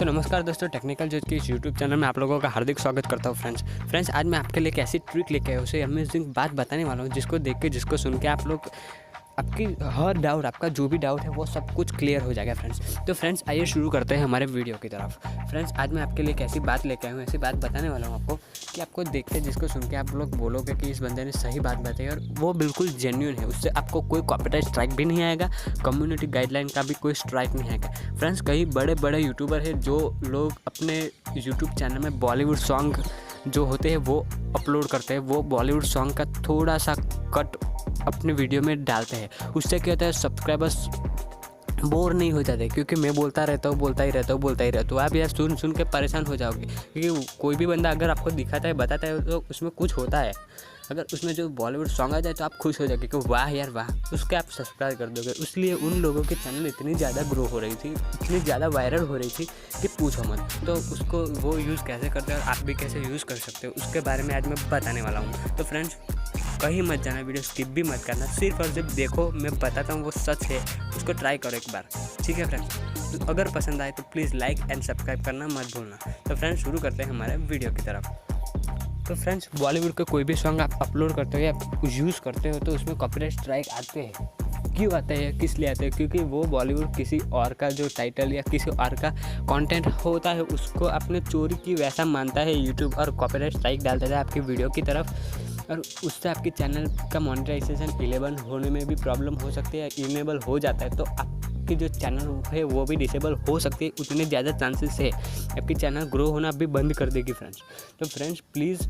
तो नमस्कार दोस्तों, टेक्निकल जज के इस यूट्यूब चैनल में आप लोगों का हार्दिक स्वागत करता हूँ। फ्रेंड्स आज मैं आपके लिए एक ऐसी ट्रिक लेके आया उसे अमेजिंग बात बताने वाला हूँ जिसको देख के जिसको सुन के आप लोग आपकी हर डाउट, आपका जो भी डाउट है वो सब कुछ क्लियर हो जाएगा फ्रेंड्स। तो फ्रेंड्स आइए शुरू करते हैं हमारे वीडियो की तरफ। फ्रेंड्स आज मैं आपके लिए एक ऐसी बात लेके आया हूँ, ऐसी बात बताने वाला हूँ आपको कि आपको देख के जिसको सुन के आप लोग बोलोगे कि इस बंदे ने सही बात बताई और वो बिल्कुल जेन्युइन है, उससे आपको कोई कॉपीराइट स्ट्राइक भी नहीं आएगा, कम्युनिटी गाइडलाइन का भी कोई स्ट्राइक नहीं आएगा। फ्रेंड्स कई बड़े बड़े यूट्यूबर हैं जो लोग अपने यूट्यूब चैनल में बॉलीवुड सॉन्ग जो होते हैं वो अपलोड करते हैं, वो बॉलीवुड सॉन्ग का थोड़ा सा कट अपने वीडियो में डालते हैं। उससे क्या होता है, सब्सक्राइबर्स बोर नहीं हो जाते, क्योंकि मैं बोलता रहता हूँ आप यार सुन सुन के परेशान हो जाओगे। क्योंकि कोई भी बंदा अगर आपको दिखाता है, बताता है तो उसमें कुछ होता है। अगर उसमें जो बॉलीवुड सॉन्ग आ जाए तो आप खुश हो जाओगे कि वाह यार वाह, उसके आप सब्सक्राइब कर दोगे। इसलिए उन लोगों के चैनल इतनी ज़्यादा ग्रो हो रही थी, इतनी ज़्यादा वायरल हो रही थी कि पूछो मत। तो उसको वो यूज़ कैसे करते हैं और आप भी कैसे यूज़ कर सकते हो उसके बारे में आज मैं बताने वाला हूँ। तो फ्रेंड्स कहीं मत जाना, वीडियो स्किप भी मत करना, सिर्फ और सिर्फ देखो, मैं बताता हूँ वो सच है, उसको ट्राई करो एक बार, ठीक है फ्रेंड्स। तो अगर पसंद आए तो प्लीज़ लाइक एंड सब्सक्राइब करना मत भूलना। तो फ्रेंड्स शुरू करते हैं हमारे वीडियो की तरफ। तो फ्रेंड्स बॉलीवुड का कोई भी सॉन्ग आप अपलोड करते हो या यूज़ करते हो तो उसमें कॉपीराइट स्ट्राइक आते हैं। क्यों आते हैं, किस लिए आते हैं? क्योंकि वो बॉलीवुड किसी और का जो टाइटल या किसी और का कंटेंट होता है उसको अपने चोरी की वैसा मानता है यूट्यूब और कॉपीराइट स्ट्राइक डाल देता है आपकी वीडियो की तरफ, और उससे आपके चैनल का मोनेटाइजेशन इनेबल होने में भी प्रॉब्लम हो सकती है, इनेबल हो जाता है तो आपकी जो चैनल है वो भी डिसेबल हो सकती है। उतने ज़्यादा चांसेस है आपकी चैनल ग्रो होना भी बंद कर देगी फ्रेंड्स। तो फ्रेंड्स प्लीज़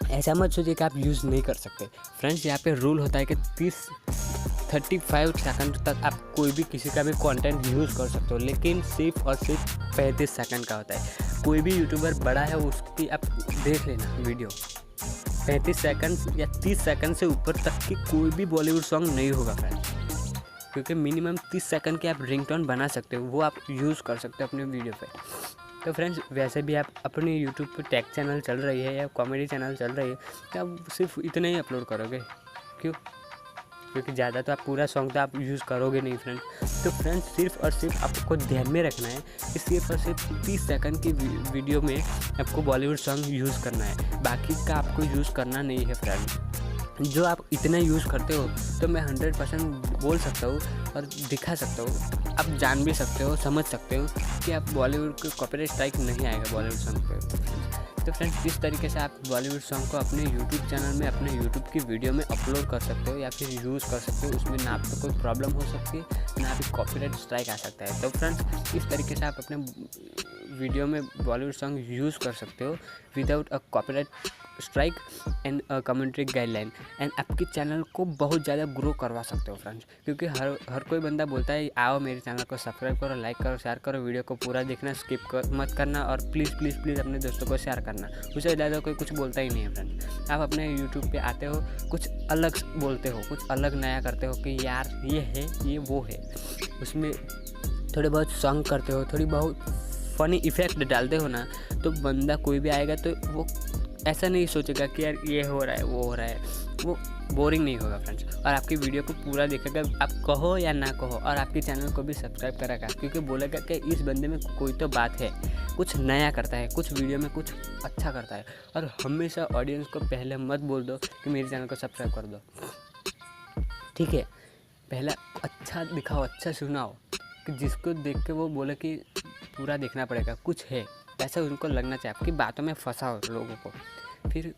ऐसा मत सोचिए कि आप यूज़ नहीं कर सकते। फ्रेंड्स यहाँ पे रूल होता है कि 35 सेकंड तक आप कोई भी किसी का भी कंटेंट यूज़ कर सकते हो, लेकिन सिर्फ और सिर्फ 35 सेकंड का होता है। कोई भी यूट्यूबर बड़ा है उसकी आप देख लेना वीडियो, 35 सेकंड या 30 सेकंड से ऊपर तक की कोई भी बॉलीवुड सॉन्ग नहीं होगा फ्रेंड्स, क्योंकि मिनिमम 30 सेकंड के आप रिंगटोन बना सकते हो, वो आप यूज़ कर सकते हो अपने वीडियो पे। तो फ्रेंड्स वैसे भी आप अपने यूट्यूब पे टेक चैनल चल रही है या कॉमेडी चैनल चल रही है तो आप सिर्फ इतना ही अपलोड करोगे। क्यों? क्योंकि ज़्यादा तो आप पूरा सॉन्ग तो आप यूज़ करोगे नहीं फ्रेंड्स। तो फ्रेंड्स सिर्फ और सिर्फ आपको ध्यान में रखना है कि सिर्फ और सिर्फ 30 सेकंड की वीडियो में आपको बॉलीवुड सॉन्ग यूज़ करना है, बाकी का आपको यूज़ करना नहीं है फ्रेंड्स। जो आप इतना यूज़ करते हो तो मैं 100% बोल सकता हूँ और दिखा सकता हूँ, आप जान भी सकते हो, समझ सकते हो कि आप बॉलीवुड को कॉपीराइट स्ट्राइक नहीं आएगा बॉलीवुड सॉन्ग पे। तो फ्रेंड्स इस तरीके से आप बॉलीवुड सॉन्ग को अपने यूट्यूब चैनल में, अपने यूट्यूब की वीडियो में अपलोड कर सकते हो या फिर यूज़ कर सकते हो। उसमें ना आपको कोई प्रॉब्लम हो सकती है ना भी कॉपीराइट स्ट्राइक आ सकता है। तो फ्रेंड्स इस तरीके से आप अपने वीडियो में बॉलीवुड सॉन्ग यूज़ कर सकते हो without a copyright strike and community guideline, and आपके चैनल को बहुत ज़्यादा ग्रो करवा सकते हो फ्रेंड्स। क्योंकि हर कोई बंदा बोलता है आओ मेरे चैनल को सब्सक्राइब करो, लाइक करो, शेयर करो, वीडियो को पूरा देखना, स्किप मत करना, और प्लीज़ प्लीज़ प्लीज़ अपने दोस्तों को शेयर करना। उससे ज़्यादा कोई कुछ बोलता ही नहीं है फ्रेंड्स। आप अपने यूट्यूब पे आते हो, कुछ अलग बोलते हो, कुछ अलग नया करते हो कि यार ये है, ये वो है, उसमें थोड़े बहुत सॉन्ग करते हो, थोड़ी बहुत फ़नी इफ़ेक्ट डालते हो ना, तो बंदा कोई भी आएगा तो वो ऐसा नहीं सोचेगा कि यार ये हो रहा है वो हो रहा है, वो बोरिंग नहीं होगा फ्रेंड्स। और आपकी वीडियो को पूरा देखेगा, आप कहो या ना कहो, और आपके चैनल को भी सब्सक्राइब करेगा, क्योंकि बोलेगा कि इस बंदे में कोई तो बात है, कुछ नया करता है, कुछ वीडियो में कुछ अच्छा करता है। और हमेशा ऑडियंस को पहले मत बोल दो कि मेरे चैनल को सब्सक्राइब कर दो, ठीक है? पहले अच्छा दिखाओ, अच्छा सुनाओ कि जिसको देख के वो बोले कि पूरा देखना पड़ेगा, कुछ है ऐसा उनको लगना चाहिए। आपकी बातों में फंसाओ लोगों को, फिर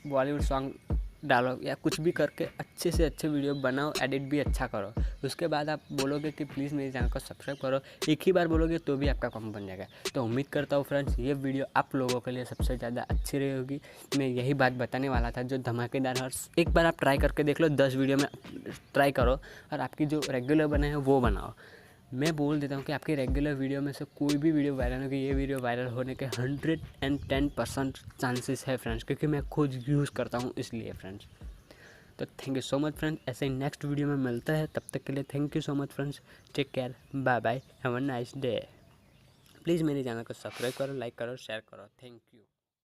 बॉलीवुड सॉन्ग डालो या कुछ भी करके अच्छे से अच्छे वीडियो बनाओ, एडिट भी अच्छा करो। उसके बाद आप बोलोगे कि प्लीज़ मेरे चैनल को सब्सक्राइब करो, एक ही बार बोलोगे तो भी आपका काम बन जाएगा। तो उम्मीद करता हूँ फ्रेंड्स ये वीडियो आप लोगों के लिए सबसे ज़्यादा अच्छी रही होगी। मैं यही बात बताने वाला था जो धमाकेदार है, एक बार आप ट्राई करके देख लो, 10 वीडियो में ट्राई करो और आपकी जो रेगुलर बने हैं वो बनाओ। मैं बोल देता हूँ कि आपकी रेगुलर वीडियो में से कोई भी वीडियो वायरल होगी, ये वीडियो वायरल होने के 110% चांसेस है फ्रेंड्स, क्योंकि मैं खुद यूज़ करता हूँ इसलिए फ्रेंड्स। तो thank you so much friends, ऐसे ही नेक्स्ट वीडियो में मिलता है, तब तक के लिए thank you so much friends, take care, bye bye, have a nice day. Please मेरे चैनल को सब्सक्राइब करो, लाइक करो, शेयर करो, थैंक यू।